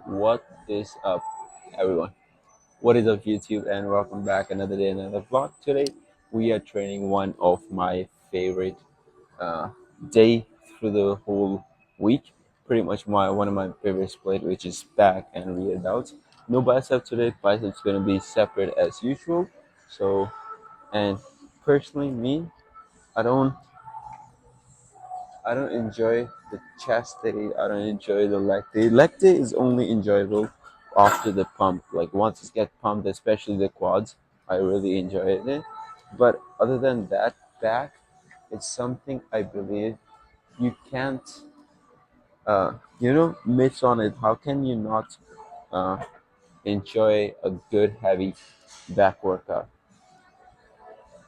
What is up, everyone? What is up, YouTube? And welcome back another day, another vlog. Today, we are training one of my favorite uh, day through the whole week. Pretty much my one of my favorite split, which is back and rear delts. No bicep today. Biceps gonna be separate as usual. So, and personally, me, I don't I don't enjoy the chest day. I don't enjoy the leg day. Leg day is only enjoyable after the pump. Like once it gets pumped, especially the quads, I really enjoy it. But other than that, back, it's something I believe you can't, miss on it. How can you not uh, enjoy a good heavy back workout?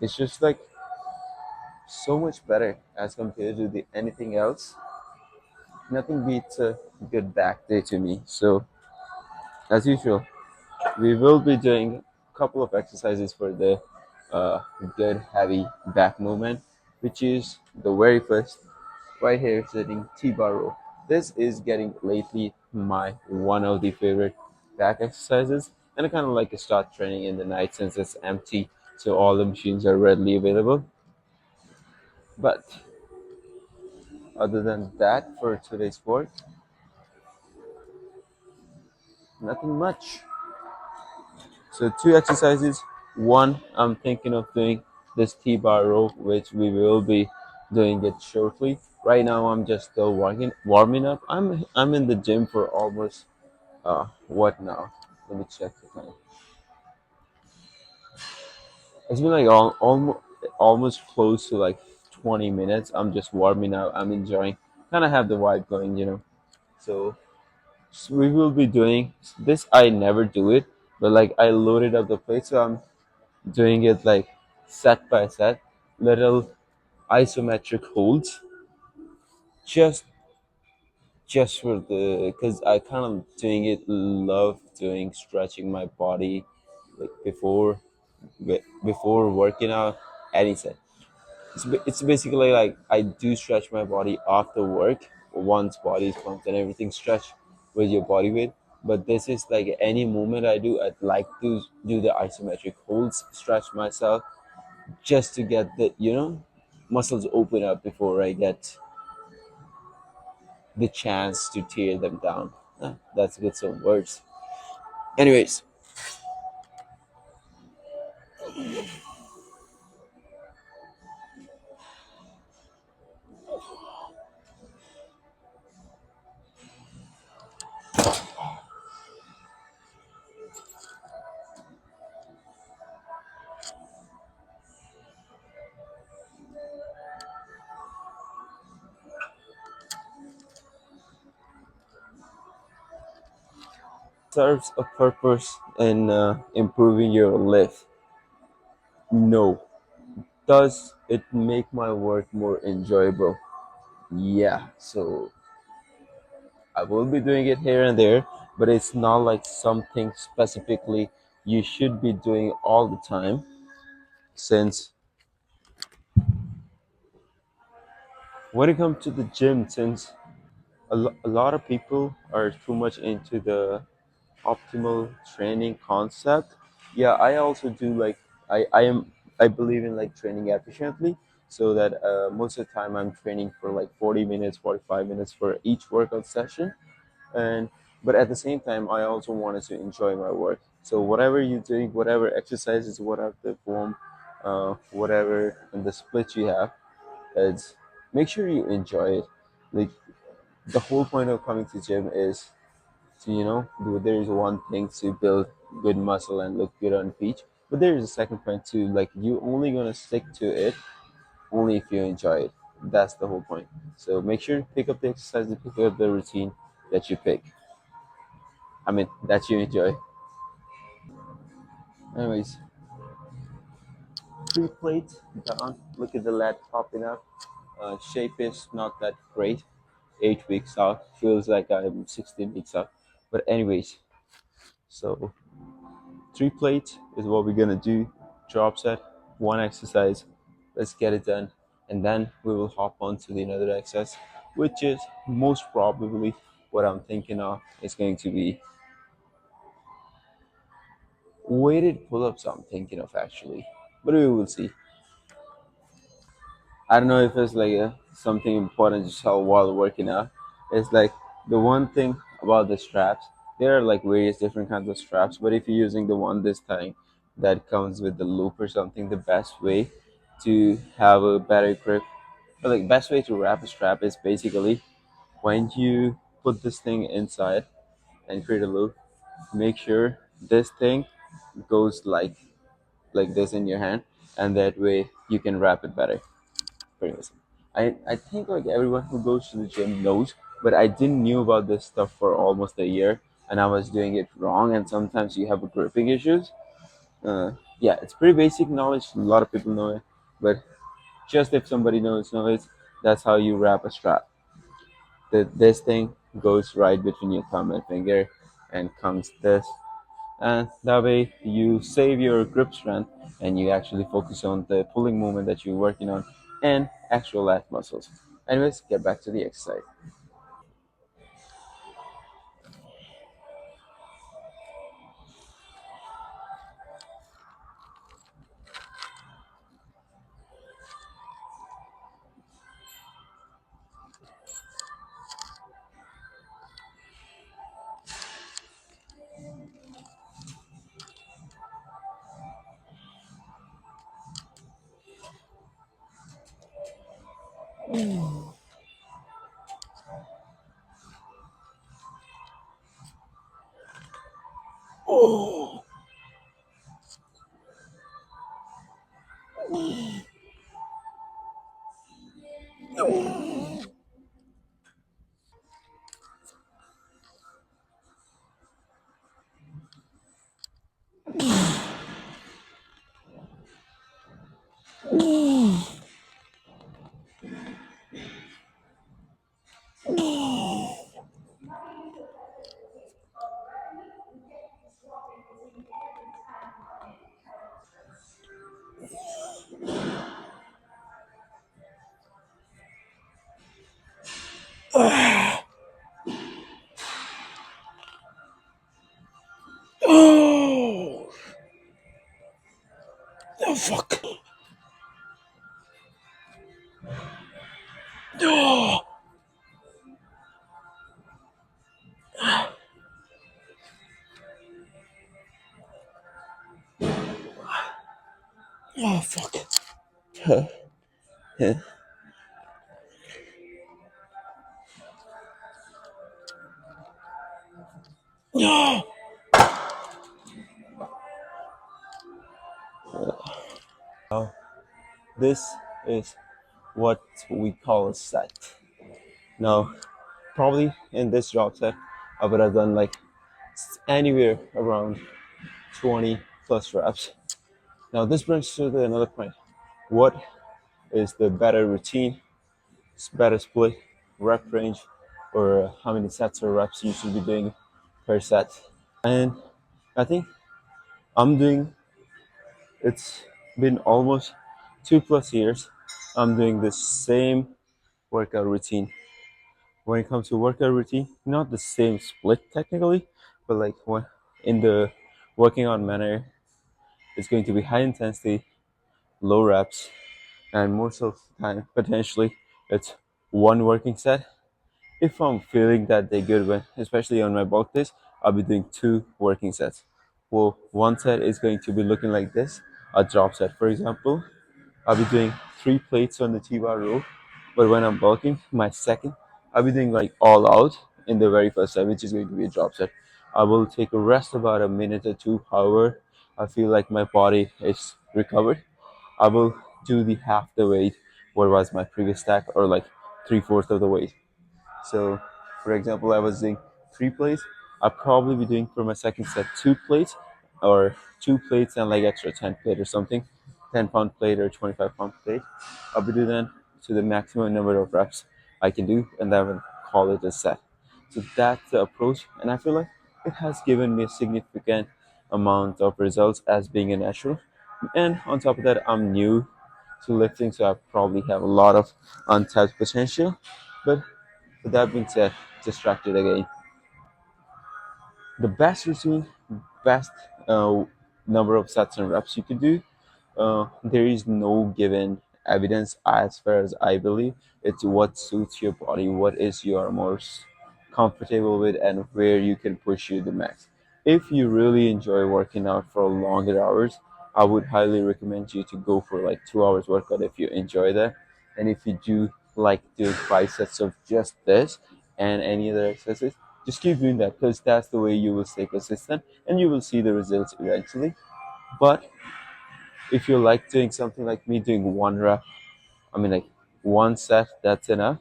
It's just like so much better as compared to the anything else. Nothing beats a good back day to me. So as usual, we will be doing a couple of exercises for the uh, good heavy back movement, which is the very first right here sitting T-bar row. This is getting lately my one of the favorite back exercises, and I kind of like to start training in the night since it's empty, so all the machines are readily available. But other than that, for today's work, nothing much. So two exercises. One, I'm thinking of doing this T-bar row, which we will be doing it shortly. Right now, I'm just still warming up. I'm in the gym for almost what now? Let me check the time. It's been like almost close to like 20 minutes. I'm just warming up. I'm enjoying. Kind of have the vibe going. So, so we will be doing this. I never do it, but like I loaded up the plate, so I'm doing it like set by set, little isometric holds, just just for the because I kind of doing it love doing stretching my body like before working out any set. It's basically like I do stretch my body after work once body is pumped and everything stretch with your body weight. But this is like any movement I do, I'd like to do the isometric holds, stretch myself just to get the muscles open up before I get the chance to tear them down. That's with some words. Anyways, serves a purpose in improving your lift. No. Does it make my work more enjoyable? Yeah. So I will be doing it here and there, but it's not like something specifically you should be doing all the time since when it comes to the gym, since a lot of people are too much into the optimal training concept. Yeah, I also do like I believe in like training efficiently, so that most of the time I'm training for like 40 minutes, 45 minutes for each workout session, and but at the same time I also wanted to enjoy my work. So whatever you're doing, whatever exercises, whatever the form, whatever and the split you have, it's make sure you enjoy it. Like the whole point of coming to gym is to there is one thing to build good muscle and look good on beach, but there is a second point too, like you only gonna stick to it only if you enjoy it. That's the whole point. So make sure to pick up the exercise and pick up the routine that you pick, I mean that you enjoy. Anyways, three plates done. Look at the lat popping up. Shape is not that great. 8 weeks out feels like I'm 16 weeks out, but anyways, so three plates is what we're gonna do. Drop set, one exercise. Let's get it done, and then we will hop on to the another exercise, which is most probably what I'm thinking of is going to be weighted pull-ups. I'm thinking of actually, but we will see. I don't know if it's like something important to tell while working out. It's like the one thing about the straps. There are like various different kinds of straps, but if you're using the one this time that comes with the loop or something, the best way to have a better grip, or like best way to wrap a strap is basically when you put this thing inside and create a loop, make sure this thing goes like this in your hand, and that way you can wrap it better. Pretty much. I think like everyone who goes to the gym knows, but I didn't knew about this stuff for almost a year, and I was doing it wrong. And sometimes you have gripping issues. Yeah, it's pretty basic knowledge. A lot of people know it, but just if somebody knows, that's how you wrap a strap. This thing goes right between your thumb and finger, and comes this, and that way you save your grip strength and you actually focus on the pulling movement that you're working on and actual lat muscles. Anyways, get back to the exercise. Oh, oh fuck. Oh, oh fuck. No. Now, this is what we call a set. Now, probably in this job set, I would have done like anywhere around 20 plus reps. Now, this brings to another point. What is the better routine, better split, rep range, or how many sets or reps you should be doing per set? And I think I'm doing, it's been almost 2 plus years. I'm doing the same workout routine. When it comes to workout routine, not the same split technically, but like when in the working on manner, it's going to be high intensity, low reps, and most of the time potentially it's one working set. If I'm feeling that day good, when especially on my bulk days, I'll be doing two working sets. Well, one set is going to be looking like this, a drop set for example. I'll be doing 3 plates on the T-bar row, but when I'm bulking my second, I'll be doing like all out in the very first set, which is going to be a drop set. I will take a rest about a minute or two, however I feel like my body is recovered. I will do the half the weight what was my previous stack, or like 3/4 of the weight. So, for example, I was doing 3 plates. I'll probably be doing for my second set 2 plates, or 2 plates and like extra 10 plate or something, 10 pound plate or 25 pound plate. I'll be doing that to the maximum number of reps I can do, and then I'll call it a set. So that's the approach, and I feel like it has given me a significant amount of results as being a natural. And on top of that, I'm new to lifting, so I probably have a lot of untapped potential. But With that being said, distracted again. The best routine, best uh, number of sets and reps you could do. There is no given evidence as far as I believe. It's what suits your body, what is your most comfortable with, and where you can push you the max. If you really enjoy working out for longer hours, I would highly recommend you to go for like 2 hours workout if you enjoy that. And if you do like doing 5 sets of just this and any other exercises, just keep doing that because that's the way you will stay consistent and you will see the results eventually. But if you like doing something like me doing one rep, I mean like one set, that's enough.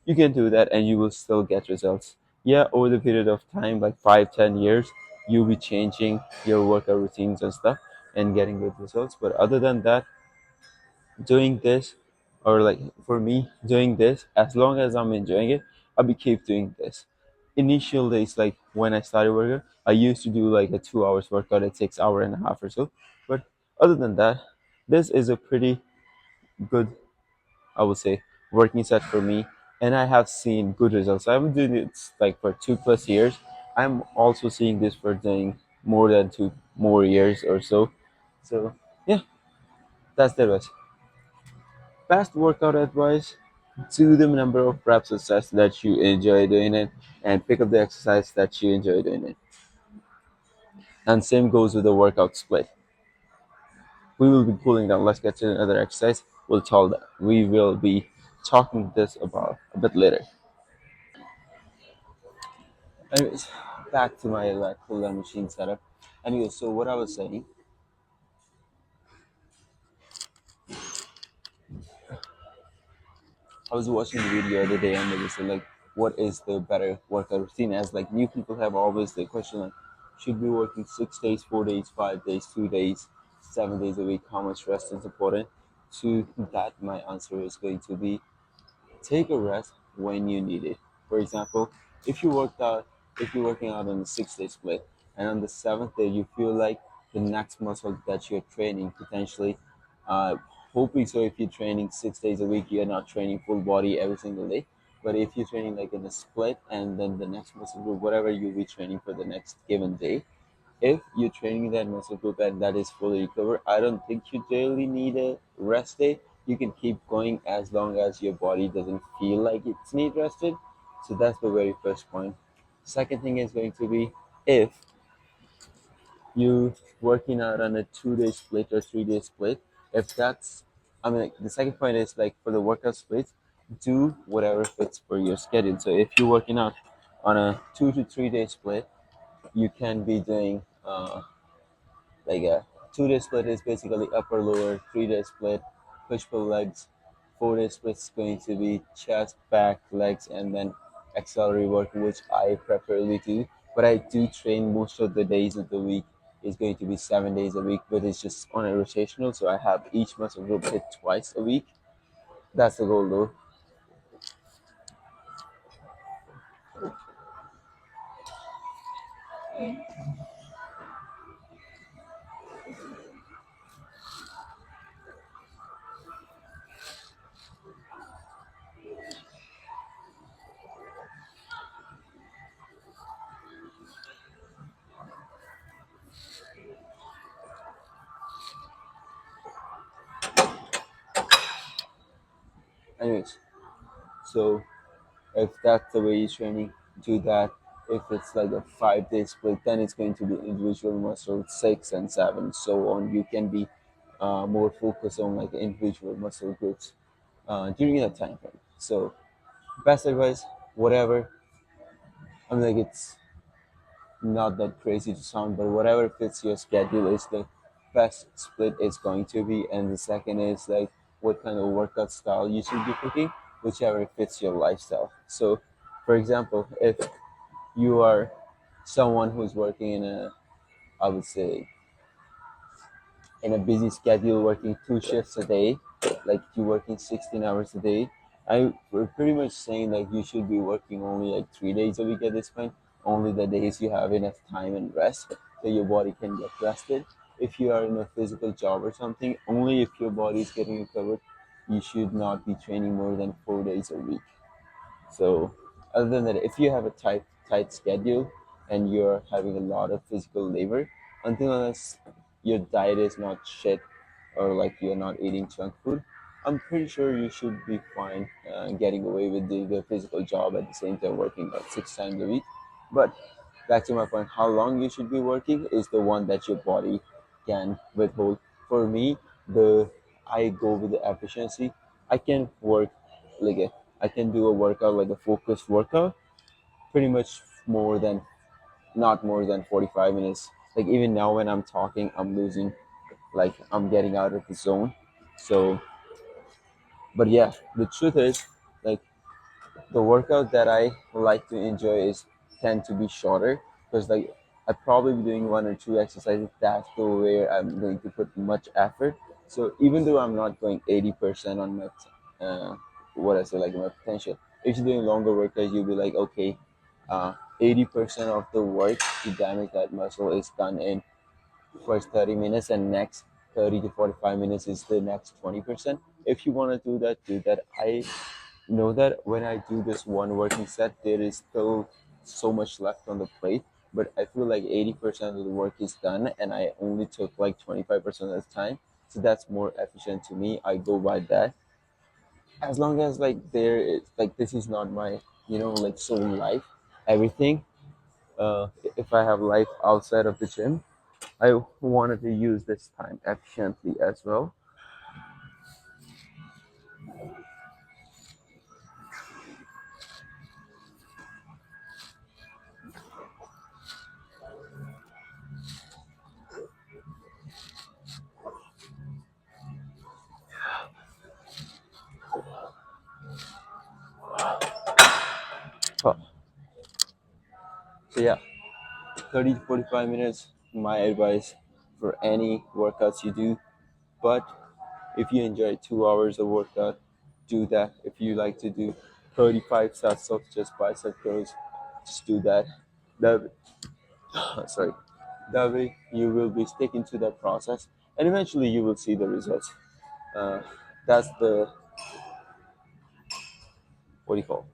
You can do that and you will still get results. Yeah, over the period of time, like 5, 10 years, you'll be changing your workout routines and stuff and getting good results. But other than that, doing this or like for me doing this as long as I'm enjoying it, I'll be keep doing this. Initial days like when I started working, I used to do like a 2 hours workout. It takes hour and a half or so. But other than that, this is a pretty good, I would say, working set for me, and I have seen good results. I've been doing it like for 2 plus years. I'm also seeing this for doing more than 2 more years or so. So yeah, that's the advice. Best workout advice: do the number of reps or sets that you enjoy doing it, and pick up the exercise that you enjoy doing it. And same goes with the workout split. We will be cooling down. Let's get to another exercise. We'll tell that we will be talking this about a bit later. Anyways, back to my like pull down machine setup. Anyway, so what I was saying, I was watching the video the other day and they were saying like, what is the better workout routine? As like new people have always the question like, should be working 6 days, 4 days, 5 days, 2 days, 7 days a week? How much rest is important? To that, my answer is going to be take a rest when you need it. For example, if you worked out, if you're working out on a 6 day split, and on the seventh day you feel like the next muscle that you're training potentially, uh, hoping so. If you're training 6 days a week, you're not training full body every single day. But if you're training like in a split, and then the next muscle group, whatever you'll be training for the next given day, if you're training that muscle group and that is fully recovered, I don't think you really need a rest day. You can keep going as long as your body doesn't feel like it's need rested. So that's the very first point. Second thing is going to be if you working out on a 2 day split or 3 day split, if that's I mean like, the second point is like for the workout split, do whatever fits for your schedule. So if you're working out on a 2 to 3 day split, you can be doing like a 2 day split is basically upper lower, 3 day split, push pull legs, 4 day split is going to be chest, back, legs, and then auxiliary work, which I preferably do. But I do train most of the days of the week. It's going to be 7 days a week, but it's just on a rotational, so I have each muscle group hit twice a week. That's the goal though. Anyways, so if that's the way you're training, do that. If it's like a 5 day split, then it's going to be individual muscle 6 and 7, so on. You can be more focused on like individual muscle groups during that time frame. So best advice, whatever. I mean, like it's not that crazy to sound, but whatever fits your schedule is the best split is going to be. And the second is like what kind of workout style you should be picking, whichever fits your lifestyle. So, for example, if you are someone who's working in a, I would say, in a busy schedule, working 2 shifts a day, like you working 16 hours a day, we're pretty much saying like you should be working only like 3 days a week at this point, only the days you have enough time and rest so your body can get rested. If you are in a physical job or something, only if your body is getting recovered, you should not be training more than 4 days a week. So Other than that, if you have a tight schedule and you're having a lot of physical labor, until unless your diet is not shit or like you're not eating junk food, I'm pretty sure you should be fine getting away with the physical job at the same time working about 6 times a week. But back to my point, how long you should be working is the one that your body can withhold. For me, the I go with the efficiency. I can work like a, I can do a workout like a focused workout pretty much more than not more than 45 minutes. Like even now when I'm talking, I'm losing, like I'm getting out of the zone. So, but yeah, the truth is, like the workout that I like to enjoy is tend to be shorter because like I probably be doing one or two exercises. That's the where I'm going to put much effort. So even though I'm not going 80% on my uh, what I say like my potential, if you're doing longer workouts, you'll be like okay, 80% of the work to damage that muscle is done in first 30 minutes and next 30 to 45 minutes is the next 20%. If you want to do that, do that. I know that when I do this one working set, there is still so much left on the plate, but I feel like 80% of the work is done and I only took like 25% of the time. So that's more efficient to me. I go by that. As long as like there is like this is not my, like sole life, everything. If I have life outside of the gym, I wanted to use this time efficiently as well. Huh. So yeah, 30 to 45 minutes, my advice for any workouts you do. But if you enjoy 2 hours of workout, do that. If you like to do 35 sets of just bicep curls, just do that. That sorry, that way you will be sticking to that process, and eventually you will see the results. Uh, that's the what do you call?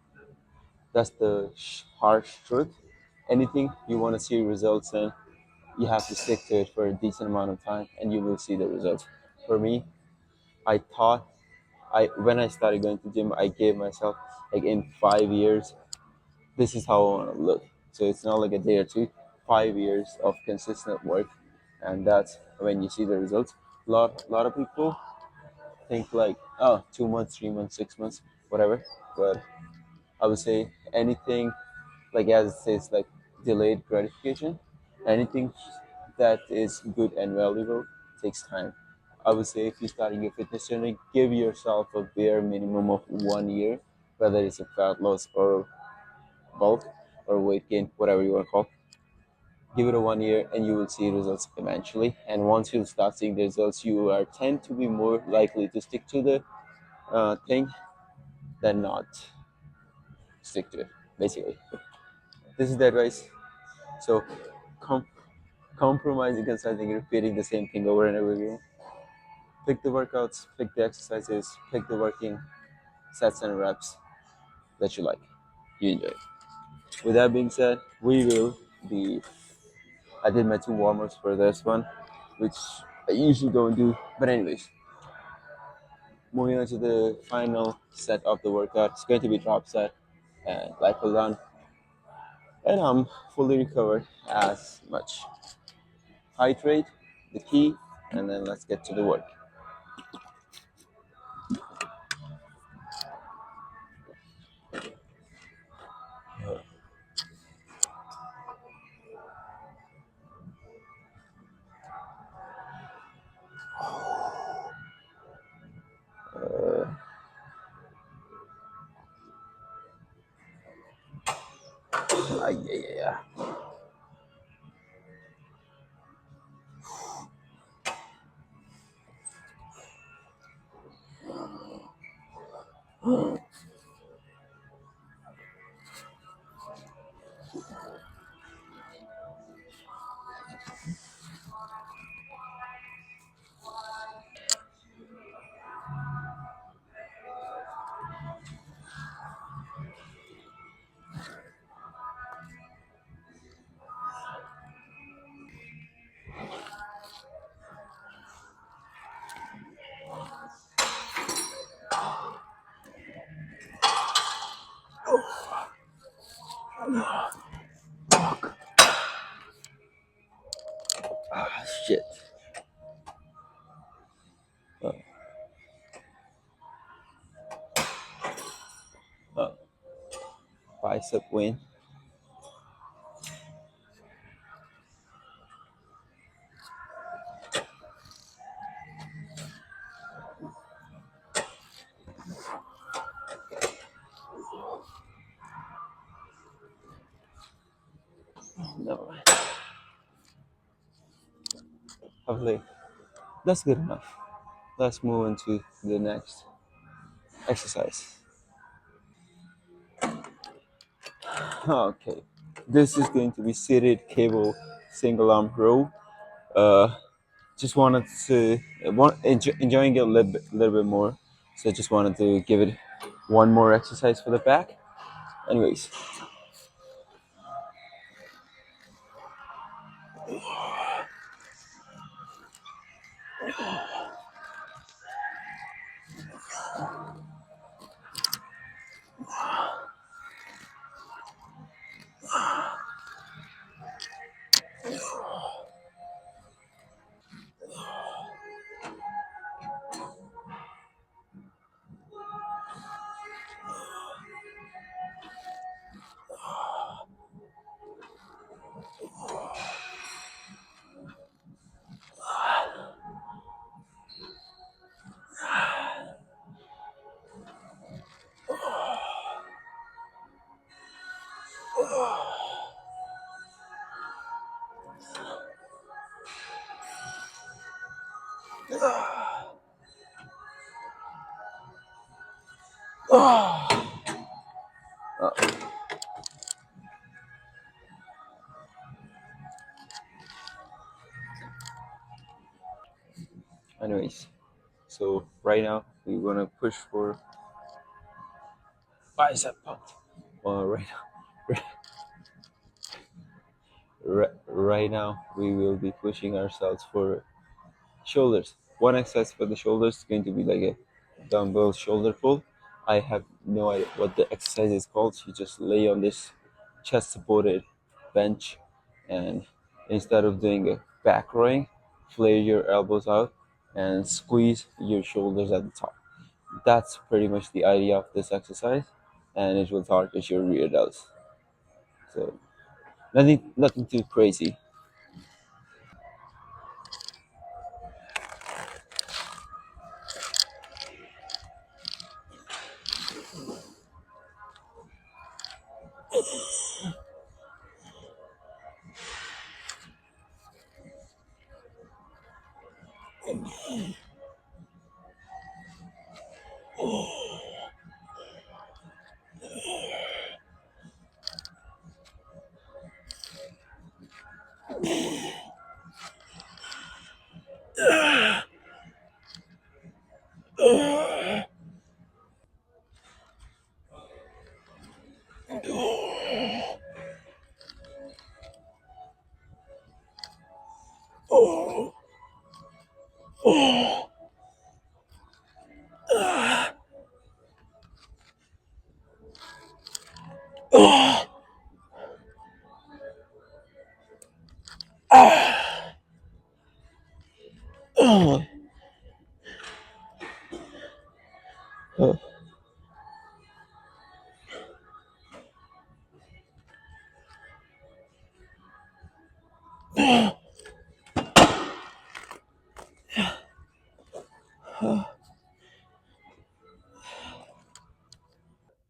That's the harsh truth. Anything you want to see results in, you have to stick to it for a decent amount of time, and you will see the results. For me, I thought I when I started going to gym, I gave myself like in 5 years, this is how I want to look. So it's not like a day or two, 5 years of consistent work, and that's when you see the results. Lot of people think like, oh, 2 months, 3 months, 6 months, whatever. But I would say anything like as it says like delayed gratification, anything that is good and valuable takes time. I would say if you're starting your fitness journey, give yourself a bare minimum of 1 year, whether it's a fat loss or bulk or weight gain, whatever you want to call. Give it a 1 year and you will see results eventually. And once you start seeing the results, you are tend to be more likely to stick to the thing than not stick to it. Basically, this is the advice. So, com- compromising on something, repeating the same thing over and over again. Pick the workouts, pick the exercises, pick the working sets and reps that you like. You enjoy it. With that being said, we will be. I did my two warm ups for this one, which I usually don't do. But, anyways, moving on to the final set of the workout. It's going to be drop set and lat pull down. And I'm fully recovered as much. Hydrate, the key, and then let's get to the work. Uh, yeah, yeah. Shit. Uh, uh, bicep win. No, hopefully that's good enough. Let's move on to the next exercise. Okay, this is going to be seated cable single arm row. Uh, just wanted to enjoying it little bit more, so just wanted to give it one more exercise for the back. Anyways, anyways, so right now we're gonna push for bicep pump. Right right now we will be pushing ourselves for shoulders. One exercise for the shoulders is going to be like a dumbbell shoulder pull. I have no idea what the exercise is called. You just lay on this chest supported bench, and instead of doing a back rowing, flare your elbows out and squeeze your shoulders at the top. That's pretty much the idea of this exercise, and it will target your rear delts. So nothing too crazy.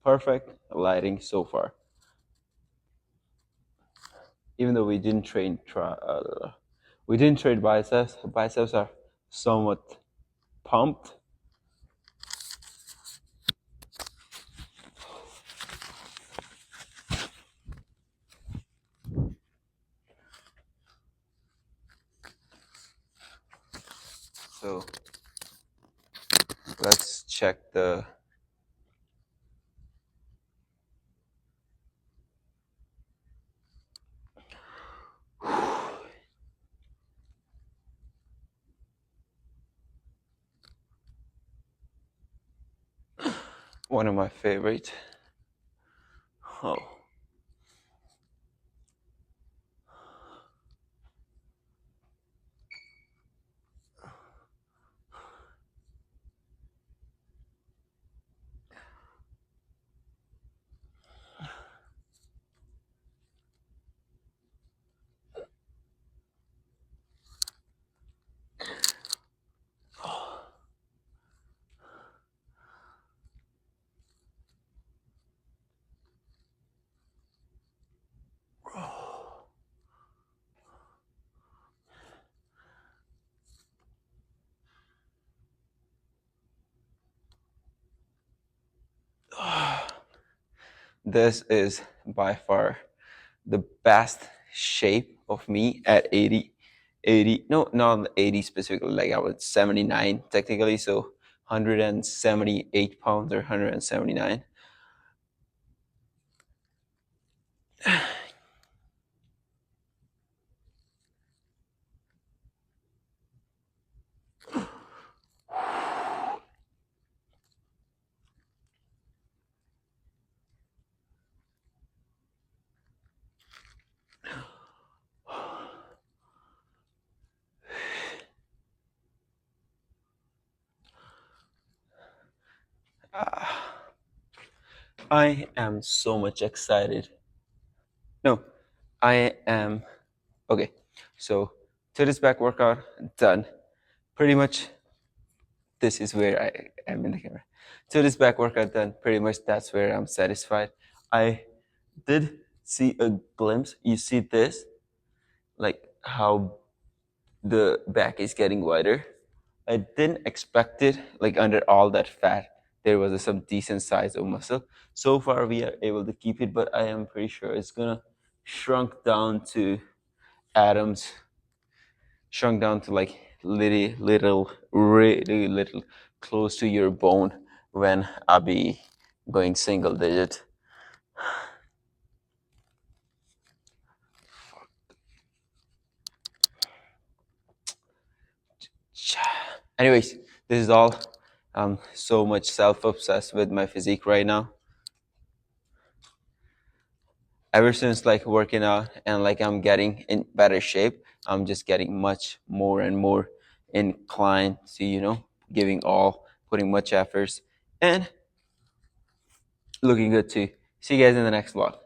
Perfect lighting so far. Even though we didn't train biceps. Biceps are somewhat pumped. So let's check the one of my favorite. Oh, This is by far the best shape of me at 80. 80, no, not 80 specifically, like I was 79 technically, so 178 pounds or 179. I am so much excited. No, I am okay. So today's back workout done. Pretty much this is where I am in the camera. Today's back workout done. Pretty much that's where I'm satisfied. I did see a glimpse. You see this? Like how the back is getting wider. I didn't expect it, like under all that fat, there was some decent size of muscle. So far, we are able to keep it, but I am pretty sure it's gonna shrunk down to atoms, shrunk down to like really little, close to your bone when I be going single digit. Anyways, this is all. I'm so much self-obsessed with my physique right now. Ever since like working out and like I'm getting in better shape, I'm just getting much more and more inclined to, giving all, putting much efforts and looking good too. See you guys in the next vlog.